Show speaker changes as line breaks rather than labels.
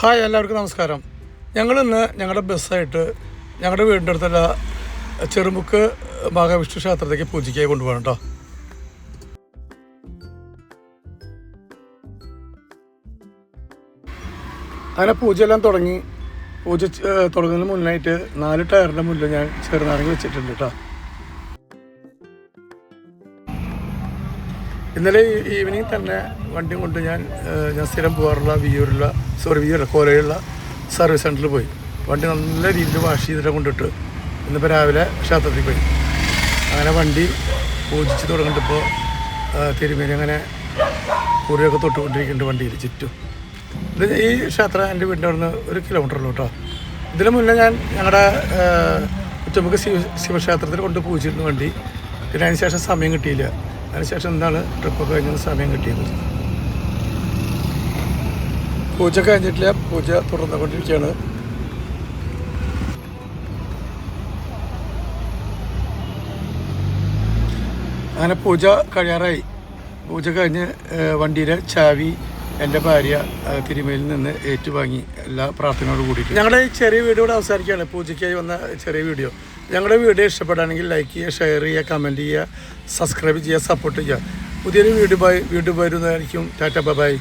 Hi, എല്ലാവർക്കും നമസ്കാരം. ഞങ്ങളിന്ന് ഞങ്ങളുടെ ബസ്സായിട്ട് ഞങ്ങളുടെ വീടിൻ്റെ അടുത്തുള്ള ചെറുമുക്ക് മഹാവിഷ്ണു ക്ഷേത്രത്തേക്ക് പൂജയ്ക്കായി കൊണ്ടുപോകണം കേട്ടോ. അങ്ങനെ പൂജയെല്ലാം തുടങ്ങി. പൂജ തുടങ്ങുന്നതിന് മുന്നായിട്ട് 4 ടയറിൻ്റെ മുന്നിൽ ഞാൻ ചെറുനാരങ്ങ വെച്ചിട്ടുണ്ട് കേട്ടോ. ഇന്നലെ ഈവനിങ് തന്നെ വണ്ടി കൊണ്ട് ഞാൻ സ്ഥിരം പോകാറുള്ള വിയ്യൂരുള്ള കോലയുള്ള സർവീസ് സെൻറ്ററിൽ പോയി. വണ്ടി നല്ല രീതിയിൽ വാഷ് ചെയ്തിട്ട് കൊണ്ടിട്ട് ഇന്നിപ്പോൾ രാവിലെ ക്ഷേത്രത്തിൽ പോയി. അങ്ങനെ വണ്ടി പൂജിച്ച് തുടങ്ങിയിട്ടിപ്പോൾ തിരുമേനി അങ്ങനെ കുറിയൊക്കെ തൊട്ടുകൊണ്ടിരിക്കുന്നുണ്ട് വണ്ടിയിൽ ചുറ്റും. ഇത് ഈ ക്ഷേത്രം എൻ്റെ വീടിൻ്റെ അവിടെ നിന്ന് 1 കിലോമീറ്ററുള്ളൂ കേട്ടോ. ഇതിന് മുന്നേ ഞാൻ ഞങ്ങളുടെ ഉച്ചമുക്ക് ശിവക്ഷേത്രത്തിൽ കൊണ്ട് പൂജിച്ചിരുന്നു വണ്ടി. പിന്നെ അതിന് ശേഷം സമയം കിട്ടിയില്ല. അതിനുശേഷം എന്താണ് ട്രിപ്പ് കഴിഞ്ഞ സമയം കിട്ടിയത്. പൂജ കഴിഞ്ഞിട്ടില്ല, പൂജ തുടർന്നുകൊണ്ടിരിക്കുകയാണ്. അങ്ങനെ പൂജ കഴിയാറായി. പൂജ കഴിഞ്ഞ് വണ്ടിയുടെ ചാവി എൻ്റെ ഭാര്യ തിരുമേലിൽ നിന്ന് ഏറ്റുവാങ്ങി എല്ലാ പ്രാർത്ഥനയോട് കൂടിയിട്ട് ഞങ്ങളുടെ ഈ ചെറിയ വീഡിയോ ഇവിടെ അവസാനിക്കുകയാണ്. പൂജയ്ക്കായി വന്ന ചെറിയ വീഡിയോ. ഞങ്ങളുടെ വീഡിയോ ഇഷ്ടപ്പെടുകയാണെങ്കിൽ ലൈക്ക് ചെയ്യുക, ഷെയർ ചെയ്യുക, കമൻറ്റ് ചെയ്യുക, സബ്സ്ക്രൈബ് ചെയ്യുക, സപ്പോർട്ട് ചെയ്യുക. പുതിയൊരു വീഡിയോ വരുന്നതായിരിക്കും. ടാറ്റ, ബൈ.